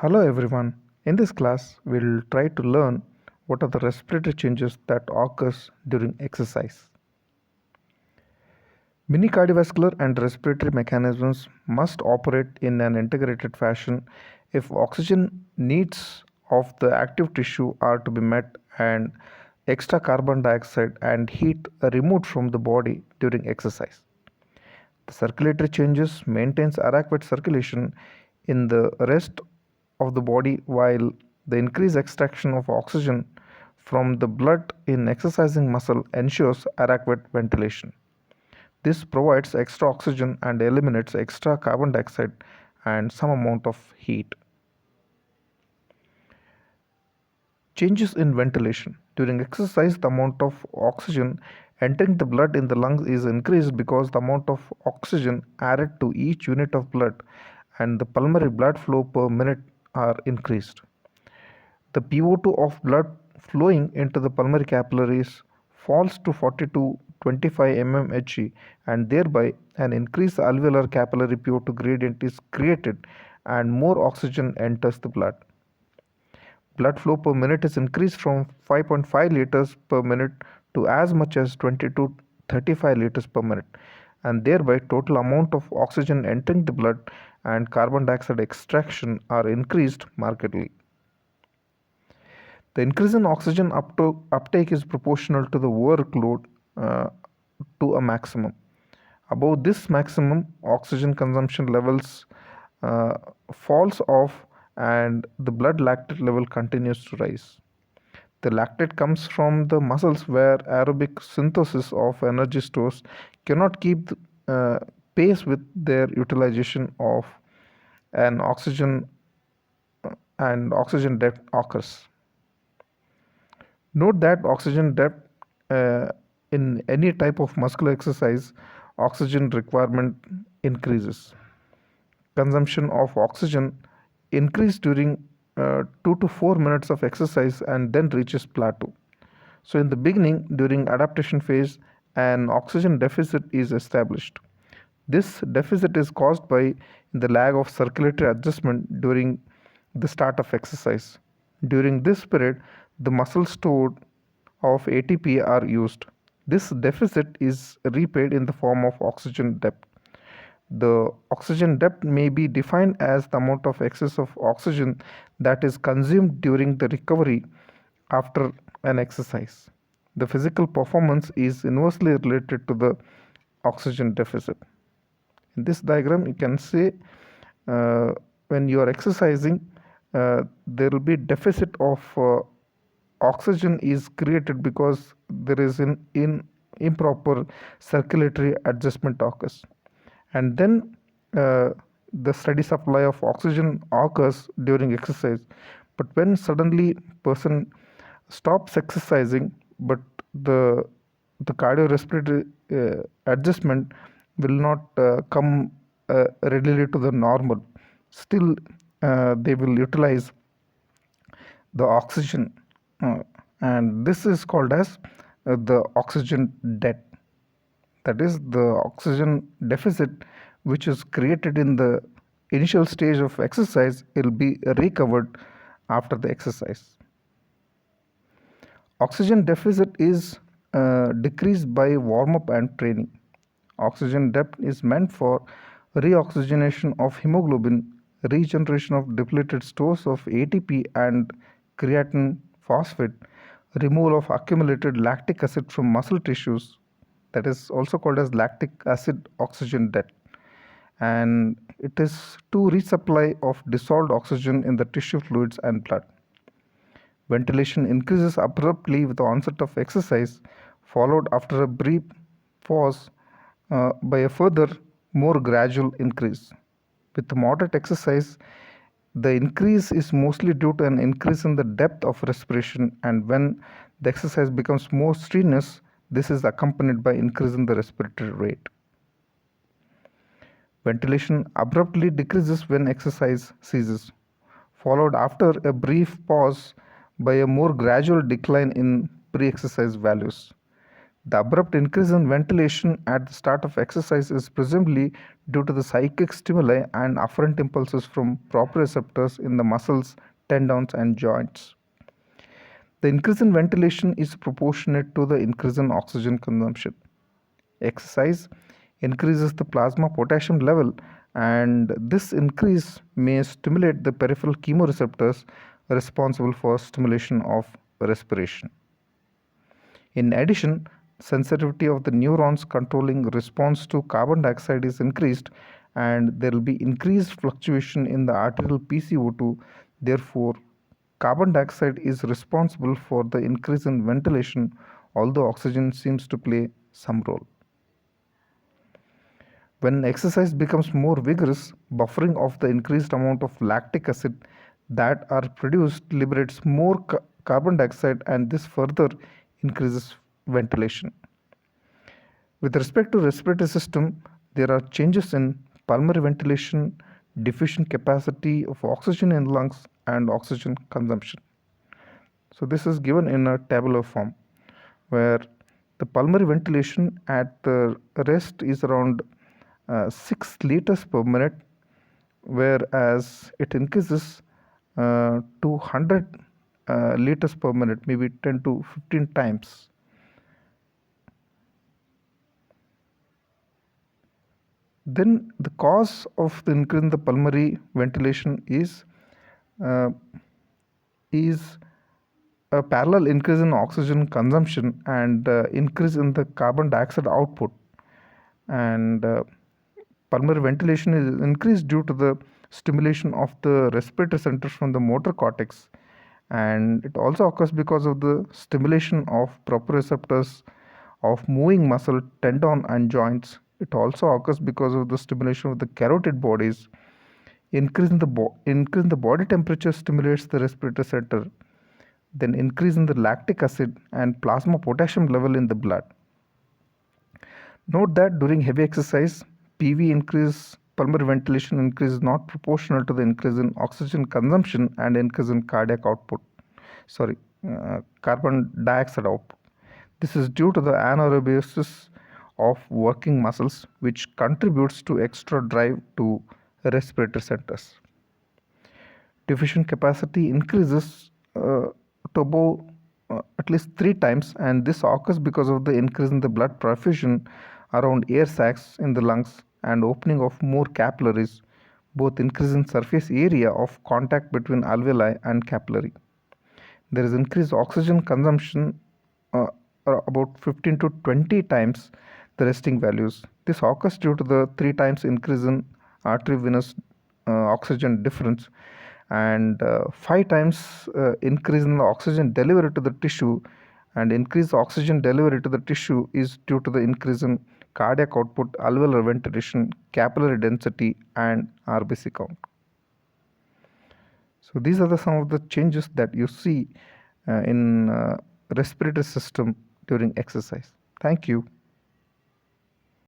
Hello everyone. In this class, we'll try to learn what are the respiratory changes that occurs during exercise. Many cardiovascular and respiratory mechanisms must operate in an integrated fashion if oxygen needs of the active tissue are to be met and extra carbon dioxide and heat are removed from the body during exercise. The circulatory changes maintains adequate circulation in the rest of the body while the increased extraction of oxygen from the blood in exercising muscle ensures adequate ventilation. This provides extra oxygen and eliminates extra carbon dioxide and some amount of heat. Changes in ventilation. During exercise, the amount of oxygen entering the blood in the lungs is increased because the amount of oxygen added to each unit of blood and the pulmonary blood flow per minute are increased. The PO2 of blood flowing into the pulmonary capillaries falls to 40 to 25 mmHg and thereby an increased alveolar capillary PO2 gradient is created and more oxygen enters the blood. Blood flow per minute is increased from 5.5 liters per minute to as much as 20 to 35 liters per minute, and thereby total amount of oxygen entering the blood and carbon dioxide extraction are increased markedly. The increase in oxygen uptake is proportional to the workload to a maximum. Above this maximum, oxygen consumption levels falls off and the blood lactate level continues to rise. The lactate comes from the muscles where aerobic synthesis of energy stores cannot keep pace with their utilization of an oxygen and oxygen debt occurs. Note that oxygen depth in any type of muscular exercise, oxygen requirement increases. Consumption of oxygen increase during 2 to 4 minutes of exercise and then reaches plateau. So in the beginning, during adaptation phase, an oxygen deficit is established. This deficit is caused by the lag of circulatory adjustment during the start of exercise. During this period, the muscle stored of ATP are used. This deficit is repaid in the form of oxygen depth. The oxygen depth may be defined as the amount of excess of oxygen that is consumed during the recovery after an exercise. The physical performance is inversely related to the oxygen deficit. In this diagram, you can see when you are exercising, there will be deficit of oxygen is created because there is an improper circulatory adjustment occurs, and then the steady supply of oxygen occurs during exercise. But when suddenly person stops exercising, but the cardiorespiratory adjustment will not come readily to the normal, still they will utilize the oxygen, and this is called as the oxygen debt. That is the oxygen deficit which is created in the initial stage of exercise will be recovered after the exercise. Oxygen deficit is decreased by warm up and training. Oxygen depth is meant for reoxygenation of hemoglobin, regeneration of depleted stores of ATP and creatine phosphate, removal of accumulated lactic acid from muscle tissues, that is also called as lactic acid oxygen debt, and it is to resupply of dissolved oxygen in the tissue fluids and blood. Ventilation increases abruptly with the onset of exercise, followed after a brief pause by a further, more gradual increase. With moderate exercise, the increase is mostly due to an increase in the depth of respiration, and when the exercise becomes more strenuous, this is accompanied by increase in the respiratory rate. Ventilation abruptly decreases when exercise ceases, followed after a brief pause by a more gradual decline in pre-exercise values. The abrupt increase in ventilation at the start of exercise is presumably due to the cyclic stimuli and afferent impulses from proprioceptors in the muscles, tendons, and joints. The increase in ventilation is proportionate to the increase in oxygen consumption. Exercise increases the plasma potassium level, and this increase may stimulate the peripheral chemoreceptors responsible for stimulation of respiration. In addition, sensitivity of the neurons controlling response to carbon dioxide is increased, and there will be increased fluctuation in the arterial PCO2. Therefore, carbon dioxide is responsible for the increase in ventilation, although oxygen seems to play some role. When exercise becomes more vigorous, buffering of the increased amount of lactic acid that are produced liberates more carbon dioxide, and this further increases ventilation. With respect to respiratory system, there are changes in pulmonary ventilation, diffusion capacity of oxygen in lungs, and oxygen consumption. So this is given in a tabular form where the pulmonary ventilation at the rest is around 6 liters per minute, whereas it increases to 100 liters per minute, maybe 10 to 15 times. Then the cause of the increase in the pulmonary ventilation uh, is a parallel increase in oxygen consumption and increase in the carbon dioxide output. And pulmonary ventilation is increased due to the stimulation of the respiratory centers from the motor cortex, and it also occurs because of the stimulation of proprioceptors of moving muscle, tendon, and joints. It also occurs because of the stimulation of the carotid bodies. Increase in the body temperature stimulates the respiratory center. Then increase in the lactic acid and plasma potassium level in the blood. Note that during heavy exercise, PV increase, pulmonary ventilation increase is not proportional to the increase in oxygen consumption and increase in carbon dioxide output. This is due to the anaerobiosis of working muscles, which contributes to extra drive to respiratory centers. Diffusion capacity increases to above at least 3 times, and this occurs because of the increase in the blood perfusion around air sacs in the lungs and opening of more capillaries, both increase in surface area of contact between alveoli and capillary. There is increased oxygen consumption uh, about 15 to 20 times the resting values. This occurs due to the 3 times increase in artery-venous oxygen difference, and 5 times increase in the oxygen delivery to the tissue, and increased oxygen delivery to the tissue is due to the increase in cardiac output, alveolar ventilation, capillary density, and RBC count. So these are some of the changes that you see in respiratory system during exercise. Thank you.